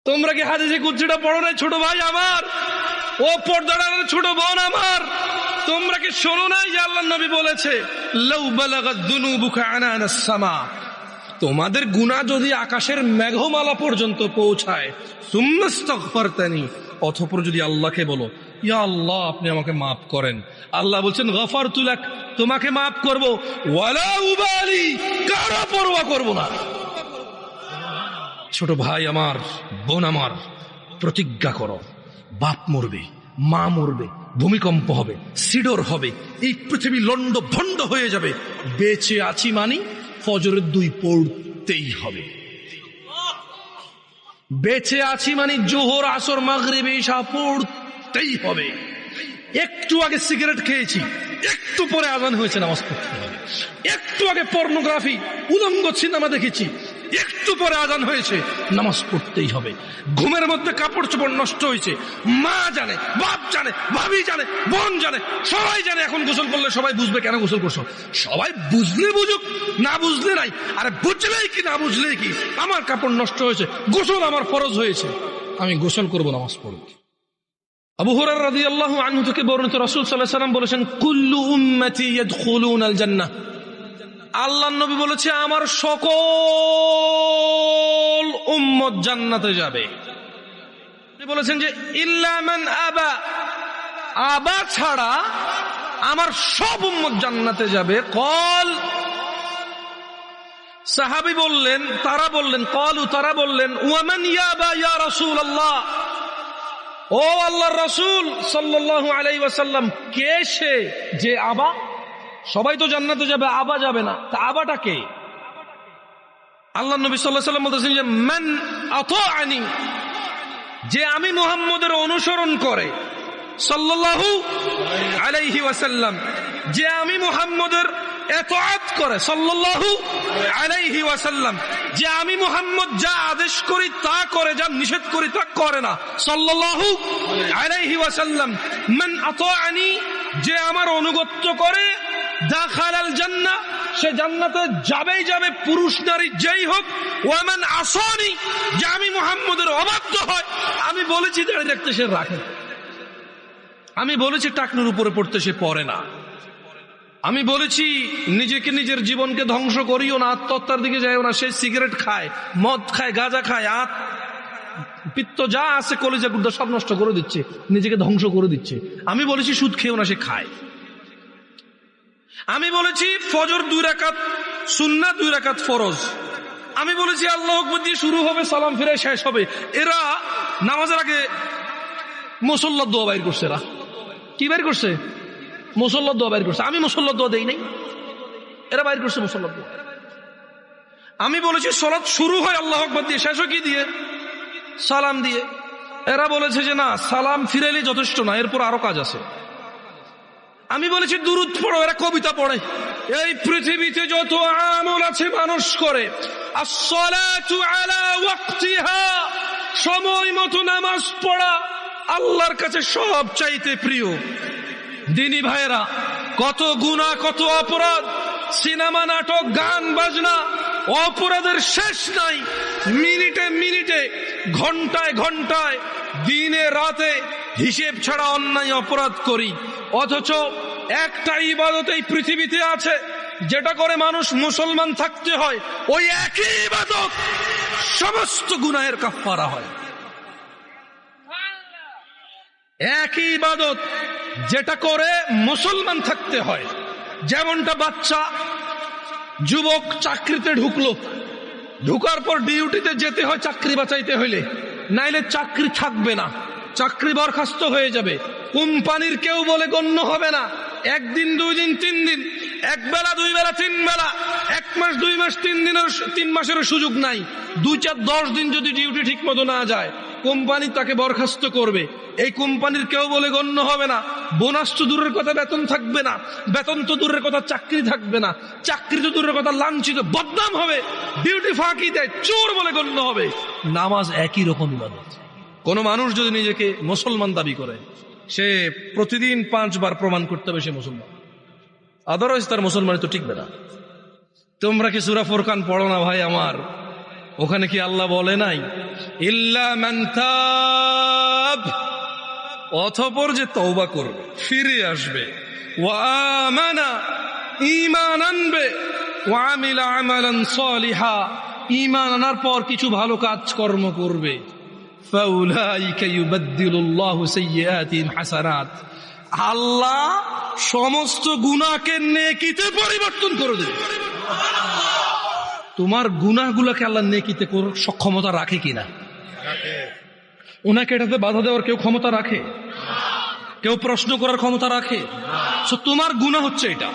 তোমরা কি হাদিসে কুদসিটা পড়ো না ছোট ভাই আমার, ও পর্দার ছোট বোন আমার? তোমরা কি শোনো নাই যে আল্লাহর নবী বলেছে লাউ বালাগাত যুনুবুকা আনানাস সামা, তোমাদের গুনাহ যদি আকাশের মেঘমালা পর্যন্ত পৌঁছায়, সুম্মাস্তাগফারতানি, অতঃপর যদি আল্লাহকে বলো ইয়া আল্লাহ আপনি আমাকে মাফ করেন, আল্লাহ বলছেন গফারতু লাক, তোমাকে মাফ করব, ওয়ালা উবালি, কারো পরোয়া করব না। ছোট ভাই আমার, বোন আমার, প্রতিজ্ঞা করো, বাপ মরবে, মা মরবে, ভূমিকম্প হবে, সিডর হবে, এই পৃথিবী লন্ড ভন্ড হয়ে যাবে, বেঁচে আছি মানি ফজরের 2 পড়তেই হবে। বেঁচে আছি মানে জোহর আসর মাগরিব ইশা পড়তেই হবে। একটু আগে সিগারেট খেয়েছি, একটু পরে আজান হয়েছে, নামাজ পড়তে হবে। একটু আগে পর্নোগ্রাফি উলঙ্গ সিনেমা দেখেছি, একটু পরে আজান হয়েছে, নামাজ পড়তেই হবে। ঘুমের মধ্যে কাপড় চোপড় নষ্ট হয়েছে, মা জানে, বাপ জানে, ভাবি জানে, বোন জানে, সবাই জানে। এখন গোসল করলে সবাই বুঝবে কেন গোসল করছো। সবাই বুঝলে বুঝুক, না বুঝলে নাই। আরে বুঝলেই কি না বুঝলেই কি, আমার কাপড় নষ্ট হয়েছে, গোসল আমার ফরজ হয়েছে, আমি গোসল করবো, নামাজ পড়ব। আবু হুরায়রা রাদিয়াল্লাহু আনহু থেকে বর্ণিত, রাসূল সাল্লাল্লাহু আলাইহি ওয়াসাল্লাম বলেছেন কুল্লু উম্মতি ইয়াদখুলুনাল জান্নাহ, আল্লাহর নবী বলেছে আমার সকল উম্মত জান্নাতে যাবে। তিনি বলেছেন যে ইল্লা মান আবা, আবা ছাড়া আমার সব উম্মত জান্নাতে যাবে। কল, সাহাবী বললেন, তারা বললেন, কলু, তারা বললেন ওয়া মান ইয়াবা ইয়া রাসূলুল্লাহ, ও আল্লাহর রাসূল সাল্লাল্লাহু আলাইহি ওয়াসাল্লাম, কে সে যে আবা? সবাই তো জান্নাতে যাবে, আবা যাবে না, তা আবাটা কে? আল্লাহর নবী সাল্লাল্লাহু আলাইহি ওয়াসাল্লাম বলতেছেন যে মান আতাআনি, যে আমি মুহাম্মদের অনুসরণ করে, সাল্লাল্লাহু আলাইহি ওয়াসাল্লাম, যে আমি মুহাম্মদের ইতাআত করে, সাল্লাল্লাহু আলাইহি ওয়াসাল্লাম, যে আমি মুহাম্মদ যা আদেশ করি তা করে, যা নিষেধ করি তা করে না, সাল্লাল্লাহু আলাইহি ওয়াসাল্লাম। মান আতাআনি, যে আমার অনুগত্য করে, দাখালাল জান্নাহ, সে জান্নাতে যাবেই যাবে, পুরুষ নারী যেই হোক। ওয়া মান আসানি, যে আমি মুহাম্মদের অবাধ্য হয়, আমি বলেছি দাঁড়িয়ে রাখতে সে রাখে, আমি বলেছি টাকনুর উপরে পড়তে সে পড়ে না, আমি বলেছি নিজেকে নিজের জীবনকে ধ্বংস করিও না, আত্মহত্যার দিকে যাইও না, সে সিগারেট খায়, মদ খায়, গাঁজা খায়, পিত্ত যা আছে কলিজা গুর্দা সব নষ্ট করে দিচ্ছে, নিজেকে ধ্বংস করে দিচ্ছে। আমি বলেছি সুদ খেয়েও না, সে খায়। আমি বলেছি ফজর 2 রাকাত সুন্নাত, 2 রাকাত ফরজ। আমি বলেছি আল্লাহু আকবার দিয়ে শুরু হবে, সালাম ফিরে শেষ হবে। এরা নামাজের আগে মুসল্লার দোয়া বাইর করছে। এরা কি বাইর করছে? মুসল্লার দোয়া বাইর করছে। আমি মুসল্লার দোয়া দেই নাই, এরা বাইর করছে মুসল্লার দোয়া। আমি বলেছি সালাত শুরু হয় আল্লাহু আকবার দিয়ে, শেষ হয় কি দিয়ে? সালাম দিয়ে। এরা বলেছে যে না, সালাম ফিরাইলে যথেষ্ট না, এরপর আরো কাজ আছে। আমি বলেছি দুরূদ পড়ো, এরা কবিতা পড়ে। এই পৃথিবীতে যত আমল আছে মানুষ করে, আসসালাতু আলা ওয়াক্তিহা, সময় মতো নামাজ পড়া আল্লাহর কাছে সব চাইতে প্রিয়। দিনী ভাইয়েরা, কত গুনাহ, কত অপরাধ, সিনেমা, নাটক, গান বাজনা, অপরাধের শেষ নাই। মিনিটে মিনিটে, ঘন্টায় ঘন্টায়, দিনে রাতে হিসেব ছাড়া অন্যায় অপরাধ করি। অথচ একটা ইবাদত এই পৃথিবীতে আছে যেটা করে মানুষ মুসলমান থাকতে হয়, ওই একই ইবাদত সমস্ত গুনাহের কাফারা হয়। একই ইবাদত যেটা করে মুসলমান থাকতে হয়। যেমনটা বাচ্চা যুবক চাকরিতে ঢুকলো, ঢুকার পর ডিউটিতে যেতে হয় চাকরি বাঁচাইতে হইলে, নাইলে চাকরি থাকবে না, চাকরি বরখাস্ত হয়ে যাবে, কোম্পানির কেউ বলে গণ্য হবে না। 1 দিন 2 দিন 3 দিন, 1 বেলা 2 বেলা 3 বেলা, 1 মাস 2 মাস 3 মাসের সুযোগ নাই। 2 4 10 দিন যদি ডিউটি ঠিক মতো না যায়, কোম্পানি তাকে বরখাস্ত করবে। এই কোম্পানির কেউ বলে গণ্য হবে না। বোনাস তো দূরের কথা, বেতন থাকবে না, বেতন তো দূরের কথা, চাকরি থাকবে না, চাকরি তো দূরের কথা, লাঞ্ছিত, বদনাম হবে, ডিউটি ফাঁকি দেয়, চোর বলে গণ্য হবে। নামাজ একই রকম ইবাদত। কোন মানুষ যদি নিজেকে মুসলমান দাবি করে, সে প্রতিদিন 5 বার প্রমাণ করতে হবে সে মুসলমান, আদারওয়াইজ তার মুসলমানি তো টিকবে না। তোমরা কি সূরা ফুরকান পড়ো না ভাই আমার? ওখানে কি আল্লাহ বলে নাই ইল্লা মান তাব, অতঃপর যে তওবা করবে, ফিরে আসবে, ওয়া আমানা, ঈমান আনবে, ওয়া আমিলা আমালান সালিহা, ঈমান আনার পর কিছু ভালো কাজকর্ম করবে, ফাউলাইকা ইউবাদদিলুল্লাহু সাইয়্যাতিহিম হাসানাত, আল্লাহ সমস্ত গুনাহকে নেকিতে পরিবর্তন করে দেবে। তোমার গুনাহগুলোকে আল্লাহ নেকিতে করার সক্ষমতা রাখে কিনা? ওনাকে এটাতে বাধা দেওয়ার কেউ ক্ষমতা রাখে? কেউ প্রশ্ন করার ক্ষমতা রাখে? তোমার গুনাহ হচ্ছে এটা,